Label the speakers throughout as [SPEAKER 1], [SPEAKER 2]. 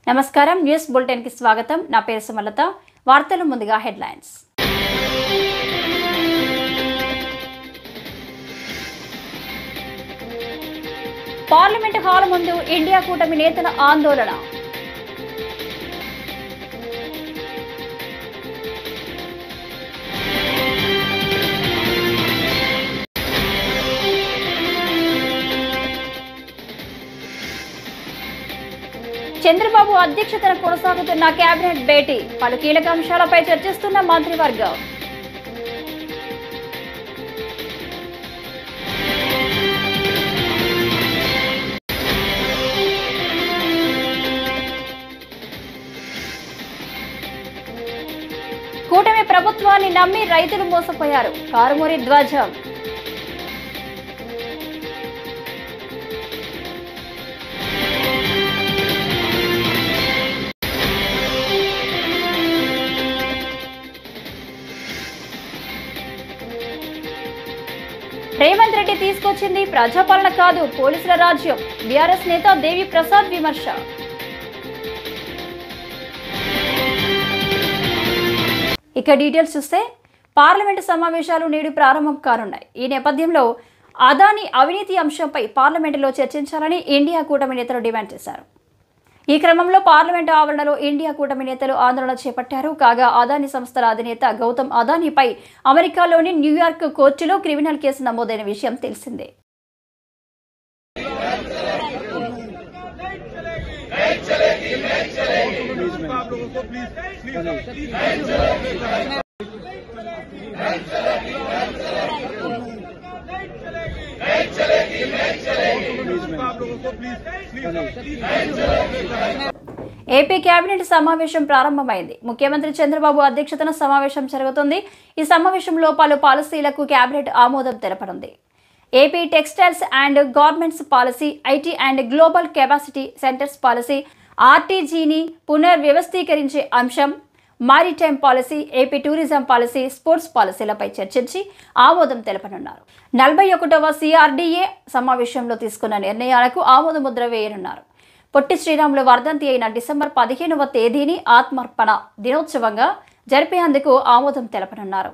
[SPEAKER 1] నమస్కారం news bulletin కి స్వాగతం నా పేరు సుమలత వార్తలు ముందుగా హెడ్లైన్స్ పార్లమెంట్ హాల్ ముందు ఇండియా కూటమి నేతల ఆందోళన చంద్రబాబు అధ్యక్షతన కొనసాగుతున్న కేబినెట్ భేటీ పలు కీలక అంశాలపై చర్చిస్తున్న మంత్రివర్గం కూటమి ప్రభుత్వాన్ని నమ్మి రైతులు మోసపోయారు కారుమూరి ధ్వజం రేవంత్ రెడ్డి తీసుకొచ్చింది ప్రజాపాలన కాదు పోలీసుల రాజ్యం బీఆర్ఎస్ నేత దేవి ప్రసాద్ విమర్శ ఇక డీటెయిల్స్ చూస్తే పార్లమెంటు సమావేశాలు నేడు ప్రారంభం కానున్నాయి. ఈ నేపథ్యంలో అదానీ అవినీతి అంశంపై పార్లమెంటులో చర్చించాలని ఇండియా కూటమి నేతలు డిమాండ్ చేశారు. ఈ క్రమంలో పార్లమెంటు ఆవరణలో ఇండియా కూటమి నేతలు ఆందోళన చేపట్టారు. కాగా అదానీ సంస్థల అధినేత గౌతమ్ అదానీపై అమెరికాలోని న్యూయార్క్ కోర్టులో క్రిమినల్ కేసు నమోదైన విషయం తెలిసిందే. ఏపీ కేబినెట్ సమావేశం ప్రారంభమైంది. ముఖ్యమంత్రి చంద్రబాబు అధ్యక్షతన సమావేశం జరుగుతుంది. ఈ సమావేశంలో పలు పాలసీలకు కేబినెట్ ఆమోదం తెలపనుంది. AP textiles and garments policy, IT and global capacity centres policy, ఆర్టీజీని పునర్వ్యవస్థీకరించే అంశం, maritime policy, AP tourism policy, sports పాలసీలపై చర్చించి ఆమోదం తెలపనున్నారు. 41వ CRDA సమావేశంలో తీసుకున్న నిర్ణయాలకు ఆమోద ముద్ర వేయనున్నారు. పొట్టి శ్రీరాములు వర్ధంతి అయిన డిసెంబర్ 15వ తేదీని ఆత్మార్పణ దినోత్సవంగా జరిపేందుకు ఆమోదం తెలపనున్నారు.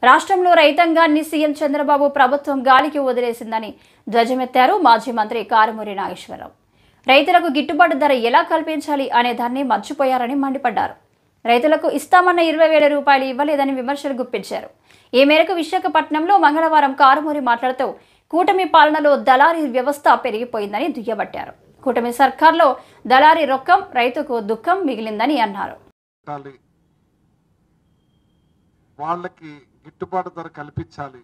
[SPEAKER 1] రాష్ట్రంలో రైతాంగాన్ని సీఎం చంద్రబాబు ప్రభుత్వం గాలికి వదిలేసిందని ధ్వజమెత్తారు మాజీ మంత్రి కారుమూరి నాగేశ్వరరావు. రైతులకు గిట్టుబాటు ధర ఎలా కల్పించాలి అనే దాన్ని మర్చిపోయారని మండిపడ్డారు. రైతులకు ఇస్తామన్న 20,000 రూపాయలు ఇవ్వలేదని విమర్శలు గుప్పించారు. ఈ మేరకు విశాఖపట్నంలో మంగళవారం కారుమూరి మాట్లాడుతూ కూటమి పాలనలో దళారీ వ్యవస్థ పెరిగిపోయిందని దుయ్యబట్టారు. కూటమి సర్కార్లో దళారీ రొక్కం రైతుకు దుఃఖం మిగిలిందని అన్నారు.
[SPEAKER 2] వాళ్ళకి గిట్టుబాటు ధర కల్పించాలి,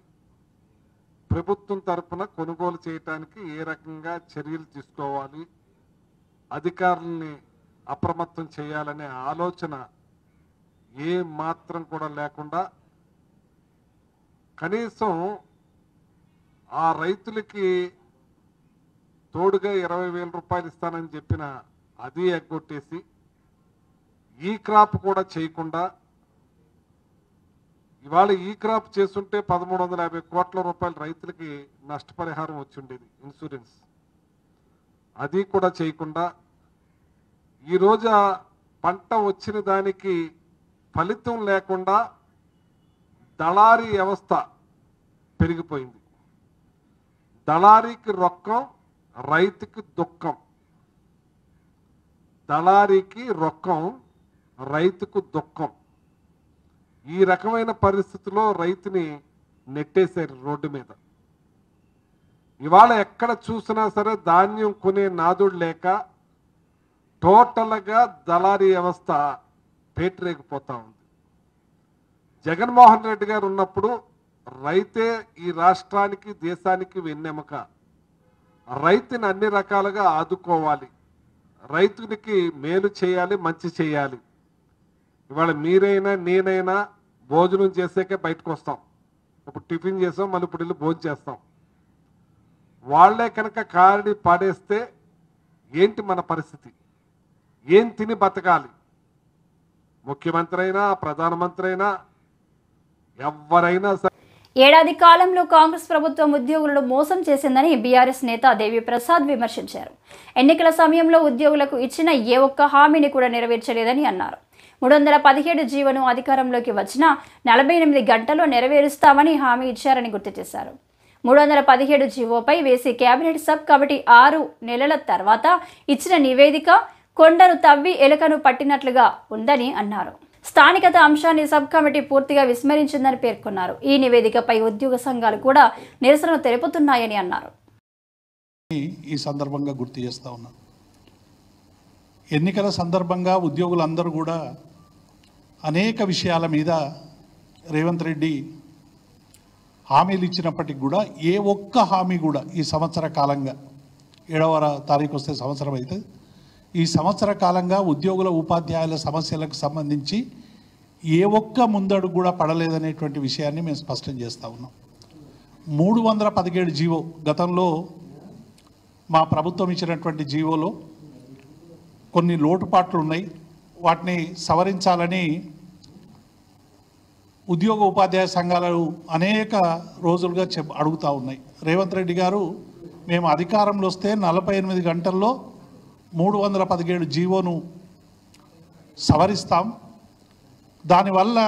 [SPEAKER 2] ప్రభుత్వం తరఫున కొనుగోలు చేయడానికి ఏ రకంగా చర్యలు తీసుకోవాలి, అధికారుల్ని అప్రమత్తం చేయాలనే ఆలోచన ఏ మాత్రం కూడా లేకుండా కనీసం ఆ రైతులకి తోడుగా 20,000 రూపాయలు ఇస్తానని చెప్పిన అది ఎగ్గొట్టేసి ఈ క్రాప్ కూడా చేయకుండా ఇవాళ ఈ క్రాప్ చేస్తుంటే 1,350 కోట్ల రూపాయలు రైతులకి నష్టపరిహారం వచ్చి ఉండేది, ఇన్సూరెన్స్. అది కూడా చేయకుండా ఈరోజు పంట వచ్చిన దానికి ఫలితం లేకుండా దళారీ వ్యవస్థ పెరిగిపోయింది. దళారీకి రొక్కం, రైతుకి దుఃఖం. దళారీకి రొక్కం, రైతుకు దుఃఖం. ఈ రకమైన పరిస్థితిలో రైతుని నెట్టేశారు రోడ్డు మీద. ఇవాళ ఎక్కడ చూసినా సరే ధాన్యం కొనే నాదుడు లేక టోటల్గా దళారీ వ్యవస్థ పేటరేగిపోతా ఉంది. జగన్మోహన్ రెడ్డి గారు ఉన్నప్పుడు రైతే ఈ రాష్ట్రానికి దేశానికి వెన్నెముక. రైతుని అన్ని రకాలుగా ఆదుకోవాలి, రైతునికి మేలు చేయాలి, మంచి చేయాలి. ఇవాళ మీరైనా నేనైనా భోజనం చేసాకే బయటకు వస్తాం. ఇప్పుడు టిఫిన్ చేసాం, మళ్ళీ ఇప్పుడు వెళ్ళి భోజనం చేస్తాం. వాళ్లే కనుక కారడి పాడేస్తే ఏంటి మన పరిస్థితి? ఏం తిని బతకాలి? ముఖ్యమంత్రి అయినా ప్రధానమంత్రి అయినా ఎవరైనా సరే.
[SPEAKER 1] ఏడాది కాలంలో కాంగ్రెస్ ప్రభుత్వం ఉద్యోగులను మోసం చేసిందని బీఆర్ఎస్ నేత దేవి ప్రసాద్ విమర్శించారు. ఎన్నికల సమయంలో ఉద్యోగులకు ఇచ్చిన ఏ ఒక్క హామీని కూడా నెరవేర్చలేదని అన్నారు. 317 జీవోను అధికారంలోకి వచ్చిన 48 గంటల్లో నెరవేరుస్తామని హామీ ఇచ్చారని గుర్తు చేశారు. 317 జీవోపై వేసి కేబినెట్ సబ్ కమిటీ 6 నెలల తర్వాత ఇచ్చిన నివేదిక కొండను తవ్వి ఎలుకను పట్టినట్లుగా ఉందని అన్నారు. స్థానికత అంశాన్ని సబ్ కమిటీ పూర్తిగా విస్మరించిందని పేర్కొన్నారు. ఈ నివేదికపై ఉద్యోగ సంఘాలు కూడా నిరసన తెలుపుతున్నాయని అన్నారు.
[SPEAKER 3] ఈ సందర్భంగా గుర్తు చేస్తా ఉన్నాను. ఎన్నికల సందర్భంగా ఉద్యోగులందరూ కూడా అనేక విషయాల మీద రేవంత్ రెడ్డి హామీలు ఇచ్చినప్పటికి కూడా ఏ ఒక్క హామీ కూడా ఈ సంవత్సర కాలంగా 7వ తారీఖు వస్తే సంవత్సరం అవుతుంది. ఈ సంవత్సర కాలంగా ఉద్యోగుల ఉపాధ్యాయుల సమస్యలకు సంబంధించి ఏ ఒక్క ముందడుగు కూడా పడలేదనేటువంటి విషయాన్ని మేము స్పష్టం చేస్తూ ఉన్నాం. 317 జీవో గతంలో మా ప్రభుత్వం ఇచ్చినటువంటి జీవోలో కొన్ని లోటుపాట్లు ఉన్నాయి. వాటిని సవరించాలని ఉద్యోగ ఉపాధ్యాయ సంఘాలు అనేక రోజులుగా అడుగుతూ ఉన్నాయి. రేవంత్ రెడ్డి గారు మేము అధికారంలో వస్తే 48 గంటల్లో 317 జీవోను సవరిస్తాం, దానివల్ల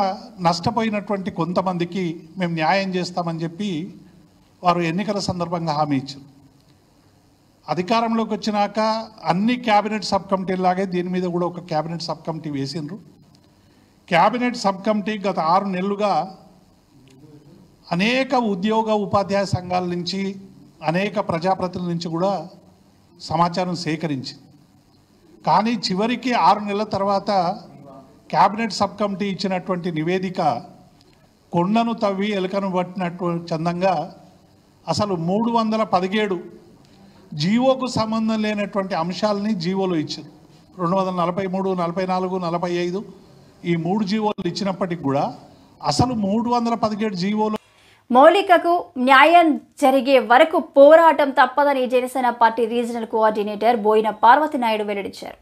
[SPEAKER 3] నష్టపోయినటువంటి కొంతమందికి మేము న్యాయం చేస్తామని చెప్పి వారు ఎన్నికల సందర్భంగా హామీ ఇచ్చారు. అధికారంలోకి వచ్చినాక అన్ని క్యాబినెట్ సబ్ కమిటీలాగే దీని మీద కూడా ఒక క్యాబినెట్ సబ్ కమిటీ వేసిండ్రు. క్యాబినెట్ సబ్ కమిటీ గత 6 నెలలుగా అనేక ఉద్యోగ ఉపాధ్యాయ సంఘాల నుంచి అనేక ప్రజాప్రతినిధుల నుంచి కూడా సమాచారం సేకరించింది. కానీ చివరికి 6 నెలల తర్వాత క్యాబినెట్ సబ్ కమిటీ ఇచ్చినటువంటి నివేదిక కొండను తవ్వి ఎలుకను పట్టినట్టు చందంగా అసలు 317 జీవోకు సంబంధం లేనటువంటి అంశాలని జీవోలో ఇచ్చారు. 243, 44, 45 ఈ 3 జీవోలు ఇచ్చినప్పటికి కూడా అసలు 317 జీవోలు
[SPEAKER 1] మౌలికకు న్యాయం జరిగే వరకు పోరాటం తప్పదని Janasena party regional coordinator Boina Parvathi Naidu వెల్లడించారు.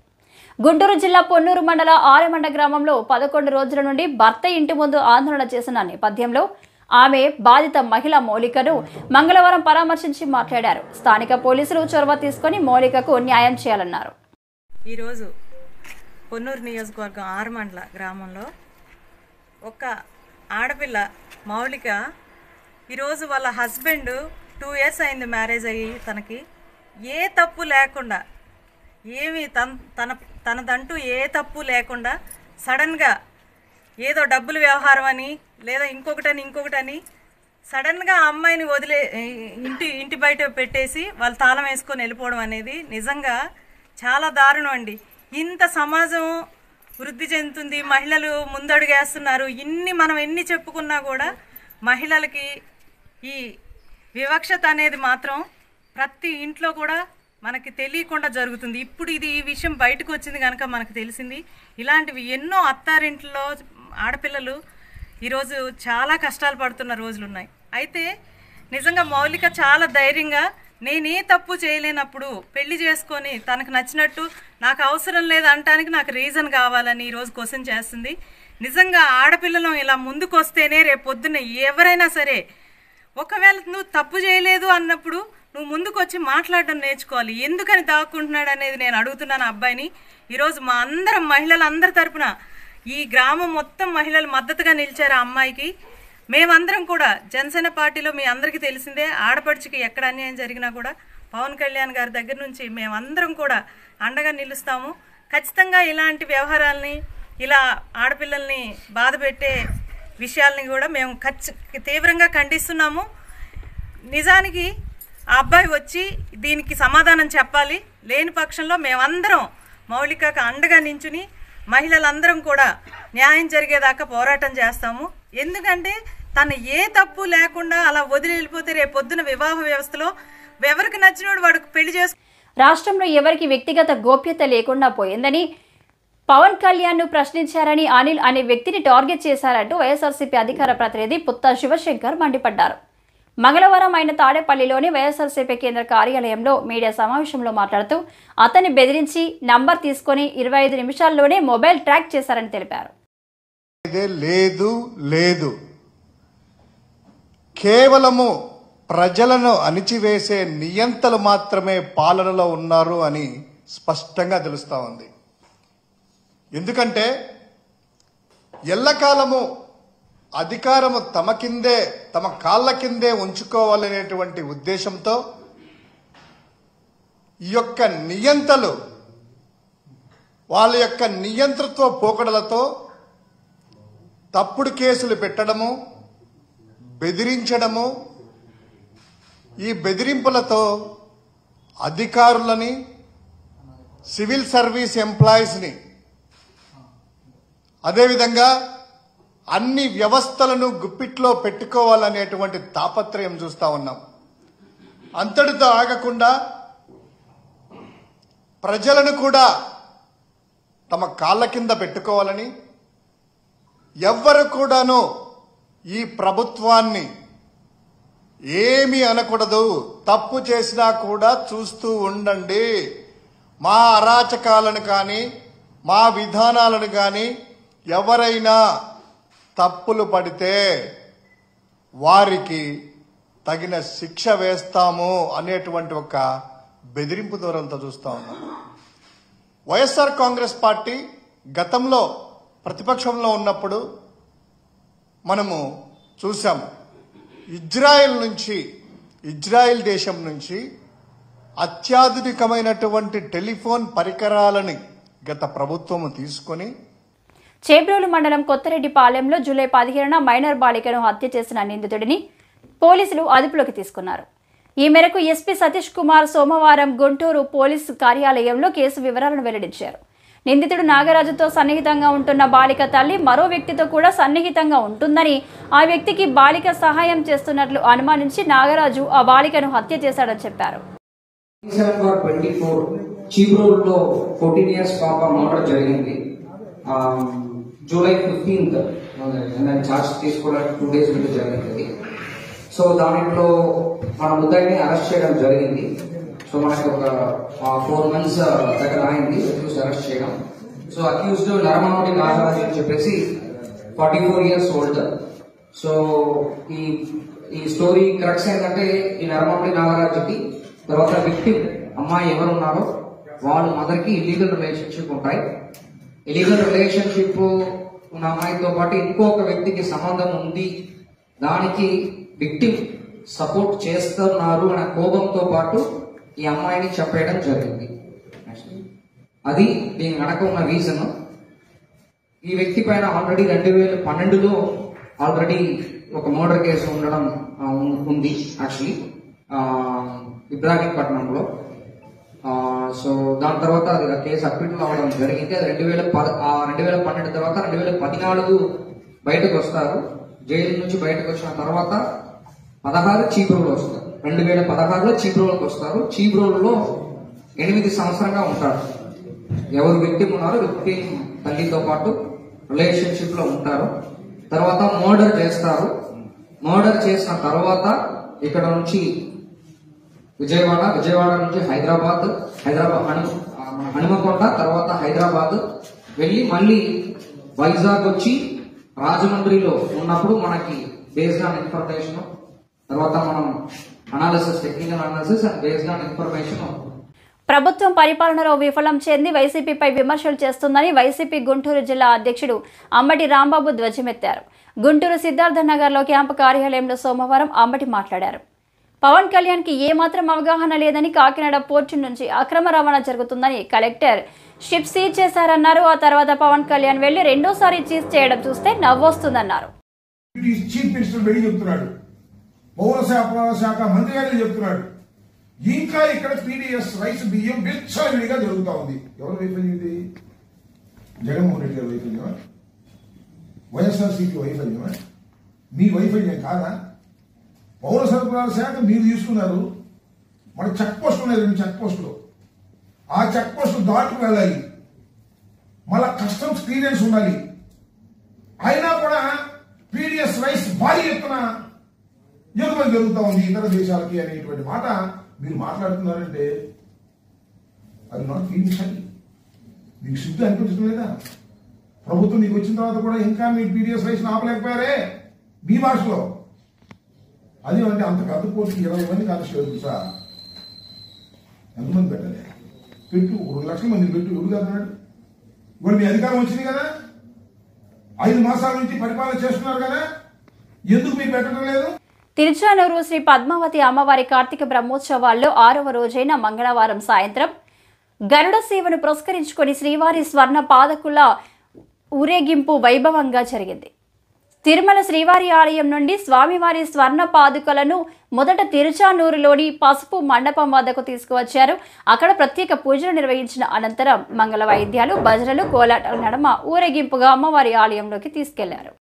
[SPEAKER 1] గుంటూరు జిల్లా పొన్నూరు మండల ఆరెమండ గ్రామంలో 11 రోజుల నుండి భర్త ఇంటి ముందు ఆందోళన చేసిన నేపథ్యంలో ఆమె బాధిత మహిళ మౌలికను మంగళవారం పరామర్శించి మాట్లాడారు. స్థానిక పోలీసులు చొరవ తీసుకుని మౌలికకు న్యాయం చేయాలన్నారు.
[SPEAKER 4] ఈరోజు పొన్నూరు నియోజకవర్గం ఆరెమండల గ్రామంలో ఒక ఆడపిల్ల మౌలిక ఈరోజు వాళ్ళ హస్బెండ్ 2 years అయింది మ్యారేజ్ అయ్యి, తనకి ఏ తప్పు లేకుండా ఏమి తనదంటూ ఏ తప్పు లేకుండా సడన్గా ఏదో డబ్బులు వ్యవహారం అని లేదా ఇంకొకటని సడన్గా ఆ అమ్మాయిని వదిలే ఇంటి బయట పెట్టేసి వాళ్ళు తాళం వేసుకొని వెళ్ళిపోవడం అనేది నిజంగా చాలా దారుణం అండి. ఇంత సమాజం వృద్ధి చెందుతుంది, మహిళలు ముందడుగేస్తున్నారు. మనం ఎన్ని చెప్పుకున్నా కూడా మహిళలకి ఈ వివక్షత అనేది మాత్రం ప్రతి ఇంట్లో కూడా మనకి తెలియకుండా జరుగుతుంది. ఇప్పుడు ఈ విషయం బయటకు వచ్చింది కనుక మనకు తెలిసింది. ఇలాంటివి ఎన్నో అత్తారింట్లో ఆడపిల్లలు ఈరోజు చాలా కష్టాలు పడుతున్న రోజులున్నాయి. అయితే నిజంగా మౌలిక చాలా ధైర్యంగా నేనే తప్పు చేయలేనప్పుడు పెళ్లి చేసుకొని తనకు నచ్చినట్టు నాకు అవసరం లేదు అనటానికి నాకు రీజన్ కావాలని ఈరోజు క్వశ్చన్ చేస్తుంది. నిజంగా ఆడపిల్లలు ఇలా ముందుకు వస్తేనే రేపు పొద్దున్న ఎవరైనా సరే, ఒకవేళ నువ్వు తప్పు చేయలేదు అన్నప్పుడు నువ్వు ముందుకు వచ్చి మాట్లాడడం నేర్చుకోవాలి. ఎందుకని దాక్కుంటున్నాడు అనేది నేను అడుగుతున్నాను అబ్బాయిని. ఈరోజు మా అందరం మహిళలందరి తరపున ఈ గ్రామం మొత్తం మహిళలు మద్దతుగా నిలిచారు ఆ అమ్మాయికి. మేమందరం కూడా జనసేన పార్టీలో మీ అందరికీ తెలిసిందే, ఆడపడుచుకి ఎక్కడ అన్యాయం జరిగినా కూడా పవన్ కళ్యాణ్ గారి దగ్గర నుంచి మేమందరం కూడా అండగా నిలుస్తాము. ఖచ్చితంగా ఇలాంటి వ్యవహారాలని ఇలా ఆడపిల్లల్ని బాధ పెట్టే విషయాల్ని కూడా మేము తీవ్రంగా ఖండిస్తున్నాము. నిజానికి ఆ అబ్బాయి వచ్చి దీనికి సమాధానం చెప్పాలి. లేని పక్షంలో మేమందరం మౌలికకు అండగా నించుని మహిళలందరం కూడా న్యాయం జరిగేదాకా పోరాటం చేస్తాము. ఎందుకంటే తను ఏ తప్పు లేకుండా అలా వదిలి వెళ్ళిపోతే రేపొద్దున వివాహ వ్యవస్థలో ఎవరికి నచ్చినోడు వాడికి పెళ్లి చేసుకు.
[SPEAKER 1] రాష్ట్రంలో ఎవరికి వ్యక్తిగత గోప్యత లేకుండా పోయిందని పవన్ కళ్యాణ్ ను ప్రశ్నించారని అనిల్ అనే వ్యక్తిని టార్గెట్ చేశారంటూ వైఎస్ఆర్సీపీ అధికార ప్రతినిధి పుత్తా శివశంకర్ మండిపడ్డారు. మంగళవారం ఆయన తాడేపల్లిలోని వైఎస్ఆర్సీపీ కేంద్ర కార్యాలయంలో మీడియా సమావేశంలో మాట్లాడుతూ అతన్ని బెదిరించి నంబర్ తీసుకుని 25 నిమిషాల్లోనే మొబైల్ ట్రాక్ చేశారని తెలిపారు.
[SPEAKER 5] లేదు కేవలము ప్రజలను అణిచివేసే నియంతలు మాత్రమే పాలనలో ఉన్నారు అని స్పష్టంగా తెలుస్తా ఉంది. ఎందుకంటే ఎల్లకాలము అధికారము తమ కాళ్ళ కిందే ఉంచుకోవాలనేటువంటి ఉద్దేశంతో ఈ యొక్క నియంతలు వాళ్ళ యొక్క నియంతృత్వ పోకడలతో తప్పుడు కేసులు పెట్టడము, బెదిరించడము, ఈ బెదిరింపులతో అధికారులని, సివిల్ సర్వీస్ ఎంప్లాయీస్ని, అదేవిధంగా అన్ని వ్యవస్థలను గుప్పిట్లో పెట్టుకోవాలనేటువంటి తాపత్రయం చూస్తూ ఉన్నాం. అంతటితో ఆగకుండా ప్రజలను కూడా తమ కాళ్ళ కింద పెట్టుకోవాలని, ఎవ్వరు కూడాను ఈ ప్రభుత్వాన్ని ఏమీ అనకూడదు, తప్పు చేసినా కూడా చూస్తూ ఉండండి, మా అరాచకాలను కానీ మా విధానాలను కానీ ఎవరైనా తప్పులు పడితే వారికి తగిన శిక్ష వేస్తాము అనేటువంటి ఒక బెదిరింపు ధోరణితో చూస్తా ఉన్నాం. వైఎస్ఆర్ కాంగ్రెస్ పార్టీ గతంలో ప్రతిపక్షంలో ఉన్నప్పుడు మనము చూసాం. ఇజ్రాయెల్ దేశం నుంచి అత్యాధునికమైనటువంటి టెలిఫోన్ పరికరాలని గత ప్రభుత్వము తీసుకొని
[SPEAKER 1] చేబ్రోలు మండలం కొత్తరెడ్డిపాలెంలో జూలై 15న మైనర్ బాలికను హత్య చేసిన నిందితుడిని పోలీసులు అదుపులోకి తీసుకున్నారు. ఈ మేరకు ఎస్పీ సతీష్ కుమార్ సోమవారం గుంటూరు పోలీసు కార్యాలయంలో కేసు వివరాలను వెల్లడించారు. నిందితుడు నాగరాజుతో సన్నిహితంగా ఉంటున్న బాలిక తల్లి మరో వ్యక్తితో కూడా సన్నిహితంగా ఉంటుందని, ఆ వ్యక్తికి బాలిక సహాయం చేస్తున్నట్లు అనుమానించి నాగరాజు ఆ బాలికను హత్య చేశాడని చెప్పారు.
[SPEAKER 6] చీబ్రోలులో 14 years పాప మర్డర్ జరిగింది. జూలై 15th ఛార్జ్ తీసుకోవడానికి 2 days ముందు జరిగింది. సో దాంట్లో మన ముద్దాయిని అరెస్ట్ చేయడం జరిగింది. సో మనకి ఒక 4 months దగ్గర అయింది అక్యూజ్ అరెస్ట్ చేయడం. సో అక్యూజ్డ్ నరమనోటి నాగరాజు అని చెప్పేసి 44 years old. సో ఈ స్టోరీ కరెక్ట్స్ ఏంటంటే ఈ నరమనోటి నాగరాజుకి తర్వాత విక్టిమ్ అమ్మాయి ఎవరు ఉన్నారో వాళ్ళ మదర్కి ఇల్లీగల్ రిలేషన్షిప్ ఉంటాయి. ఇల్లీగల్ రిలేషన్షిప్ ఉన్న అమ్మాయితో పాటు ఇంకొక వ్యక్తికి సంబంధం ఉంది, దానికి విక్టిమ్ సపోర్ట్ చేస్తున్నారు అనే కోపంతో పాటు ఈ అమ్మాయిని చెప్పేయడం జరిగింది. అది దీని వెనక ఉన్న రీజన్. ఈ వ్యక్తి పైన ఆల్రెడీ 2012లో ఆల్రెడీ ఒక మర్డర్ కేసు ఉండడం ఉంది యాక్చువల్లీ ఇబ్రాహీంపట్నంలో. సో దాని తర్వాత అది కేసు అక్విటల్ అవ్వడం జరిగింది. అది 2012 తర్వాత 2014 బయటకు వస్తారు. జైలు నుంచి బయటకు వచ్చిన తర్వాత 16 చీబ్రోలు వస్తారు. 2016లో చీబ్రోలకు వస్తారు. చీబ్రోలులో 8 సంవత్సరంగా ఉంటారు. ఎవరు విక్టిమ్ ఉన్నారో విక్టిమ్ తల్లితో పాటు రిలేషన్షిప్ లో ఉంటారు. తర్వాత మర్డర్ చేస్తారు. మర్డర్ చేసిన తర్వాత ఇక్కడ నుంచి విజయవాడ నుంచి హైదరాబాద్ హనుమకొండ, తర్వాత హైదరాబాద్ వెళ్ళి మళ్ళీ వైజాగ్ వచ్చి రాజమండ్రిలో ఉన్నప్పుడు మనకి బేస్డ్ ఆన్ ఇన్ఫర్మేషన్, తర్వాత మనం technical analysis and based on information.
[SPEAKER 1] ప్రభుత్వం పరిపాలనలో విఫలం చెంది వైసీపీపై విమర్శలు చేస్తుందని వైసీపీ గుంటూరు జిల్లా అధ్యక్షుడు అంబటి రాంబాబు ధ్వజమెత్తారు. గుంటూరు సిద్ధార్థనగర్లో క్యాంపు కార్యాలయంలో సోమవారం అంబటి మాట్లాడారు. పవన్ కళ్యాణ్కి ఏమాత్రం అవగాహన లేదని, కాకినాడ పోర్టు నుంచి అక్రమ రవాణా జరుగుతుందని కలెక్టర్ షిప్ సీజ్ చేశారన్నారు. ఆ తర్వాత పవన్ కళ్యాణ్ వెళ్లి రెండోసారి సీజ్ చేయడం చూస్తే నవ్వొస్తుందన్నారు.
[SPEAKER 7] చీఫ్ మినిస్టర్ వెళ్ళి చెప్తున్నాడు, పౌరశాఖ మంత్రి గారు చెప్తున్నాడు, ఇంకా ఇక్కడ పీడీఎస్ రైస్ బియ్యం విచ్చలవిడిగా జరుగుతూ ఉంది. ఎవరు వైఫల్యం ఇది? జగన్మోహన్ రెడ్డి గారి వైఫల్యమా? వైఎస్ఆర్సీపీ వైఫల్యమా? మీ వైఫల్యం కాదా? పౌర సరఫరాల శాఖ మీరు తీసుకున్నారు. మన చెక్ పోస్ట్ ఉన్నాయి, 2 చెక్ పోస్టులు. ఆ చెక్ పోస్టులు దాటుకు వెళ్ళాలి, మళ్ళా కస్టమ్స్ క్లియరెన్స్ ఉండాలి. అయినా కూడా పీడీఎస్ రైస్ భారీ ఎత్తున ఎగుమతి జరుగుతూ ఉంది ఇతర దేశాలకి అనేటువంటి మాట మీరు మాట్లాడుతున్నారంటే అది నాట్ ఫీలింగ్. మీకు సిద్ధి అనిపించడం లేదా? ప్రభుత్వం మీకు వచ్చిన తర్వాత కూడా ఇంకా మీ పీడీఎస్ రైస్ ఆపలేకపోయారే మీ భాషలో. అది అంటే అంత కత్తుపోతే 20 మంది కానిస్టేబుల్ సార్ ఎంతమంది పెట్టాలి? పెట్టు, 2 లక్షల మంది పెట్టు. ఎవరు కదన్నాడు? ఇప్పుడు మీ అధికారం వచ్చింది కదా, 5 మాసాల నుంచి పరిపాలన చేస్తున్నారు కదా, ఎందుకు మీరు పెట్టడం లేదు?
[SPEAKER 1] తిరుచానూరు శ్రీ పద్మావతి అమ్మవారి కార్తీక బ్రహ్మోత్సవాల్లో 6వ రోజైన మంగళవారం సాయంత్రం గరుడ సేవను పురస్కరించుకొని శ్రీవారి స్వర్ణ పాదకుల ఊరేగింపు వైభవంగా జరిగింది. తిరుమల శ్రీవారి ఆలయం నుండి స్వామివారి స్వర్ణ పాదుకలను మొదట తిరుచానూరులోని పసుపు మండపం వద్దకు తీసుకువచ్చారు. అక్కడ ప్రత్యేక పూజలు నిర్వహించిన అనంతరం మంగళ వాయిద్యాలు, భజనలు, కోలాటాల నడుమ ఊరేగింపుగా అమ్మవారి ఆలయంలోకి తీసుకెళ్లారు.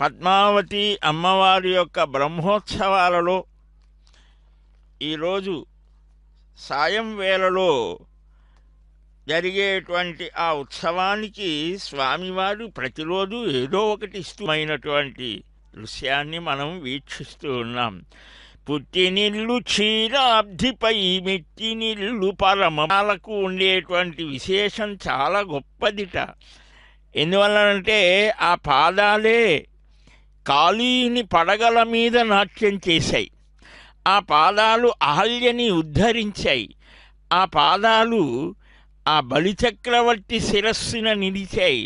[SPEAKER 8] పద్మావతి అమ్మవారి యొక్క బ్రహ్మోత్సవాలలో ఈరోజు సాయం వేళలో జరిగేటువంటి ఆ ఉత్సవానికి స్వామివారు ప్రతిరోజు ఏదో ఒకటి ఇష్టమైనటువంటి దృశ్యాన్ని మనం వీక్షిస్తూ ఉన్నాం. పుట్టినిల్లు క్షీరాబ్ధిపై మెట్టినిల్లు పరమకు ఉండేటువంటి విశేషం చాలా గొప్పదిట. ఎందువల్లనంటే ఆ పాదాలే కాళీని పడగల మీద నాట్యం చేశాయి. ఆ పాదాలు అహల్యని ఉద్ధరించాయి. ఆ పాదాలు ఆ బలిచక్రవర్తి శిరస్సున నిలిచాయి.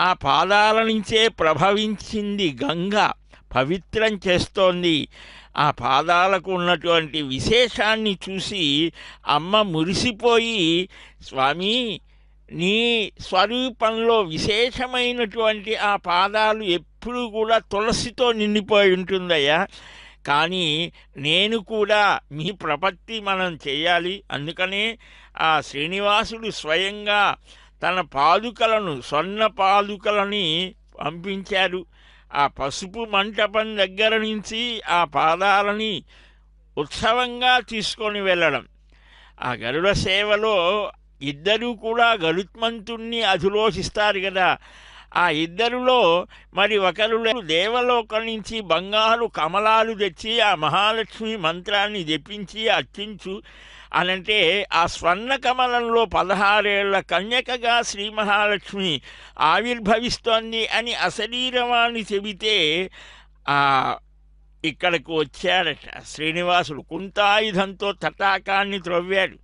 [SPEAKER 8] ఆ పాదాల నుంచే ప్రభవించింది గంగ, పవిత్రం చేస్తోంది. ఆ పాదాలకు ఉన్నటువంటి విశేషాన్ని చూసి అమ్మ మురిసిపోయి, స్వామి నీ స్వరూపంలో విశేషమైనటువంటి ఆ పాదాలు ఎప్పుడు కూడా తులసితో నిండిపోయి ఉంటుందయ్యా, కానీ నేను కూడా మీ ప్రపత్తి మనం చేయాలి. అందుకనే ఆ శ్రీనివాసుడు స్వయంగా తన పాదుకలను, స్వర్ణ పాదుకలని పంపించారు. ఆ పసుపు మంటపం దగ్గర నుంచి ఆ పాదాలని ఉత్సవంగా తీసుకొని వెళ్ళడం. ఆ గరుడ సేవలో ఇద్దరూ కూడా గరుత్మంతుణ్ణి అధిరోహిస్తారు కదా. ఆ ఇద్దరిలో మరి ఒకరు దేవలోకం నుంచి బంగారు కమలాలు తెచ్చి ఆ మహాలక్ష్మి మంత్రాన్ని జపించి అర్చించు అనంటే ఆ స్వర్ణ కమలంలో 16 ఏళ్ల కన్యకగా శ్రీ మహాలక్ష్మి ఆవిర్భవిస్తోంది అని అశరీరవాణి చెబితే ఇక్కడకు వచ్చాడట శ్రీనివాసుడు. కుంతాయుధంతో తటాకాన్ని త్రవ్వాడు,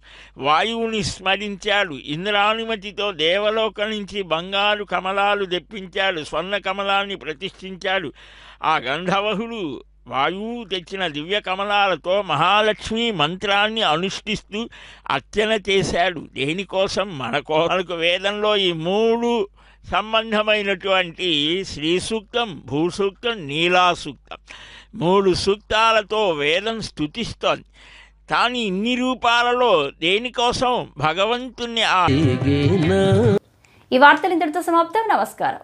[SPEAKER 8] వాయువుని స్మరించాడు, ఇంద్రానుమతితో దేవలోకం నుంచి బంగారు కమలాలు తెప్పించాడు, స్వర్ణ కమలాన్ని ప్రతిష్ఠించాడు. ఆ గంధర్వుడు వాయువు తెచ్చిన దివ్య కమలాలతో మహాలక్ష్మి మంత్రాన్ని అనుష్ఠిస్తూ అర్చన చేశాడు. దేనికోసం? మనకు వేదంలో ఈ 3 సంబంధమైనటువంటి శ్రీ సూక్తం, భూసూక్తం, నీలా సూక్తం, 3 సూక్తాలతో వేదం స్తుతిస్తోంది. కానీ ఇన్ని రూపాలలో దేనికోసం? భగవంతుణ్ణి.
[SPEAKER 1] ఈ వార్తలు ఇంతటితో సమాప్తం. నమస్కారం.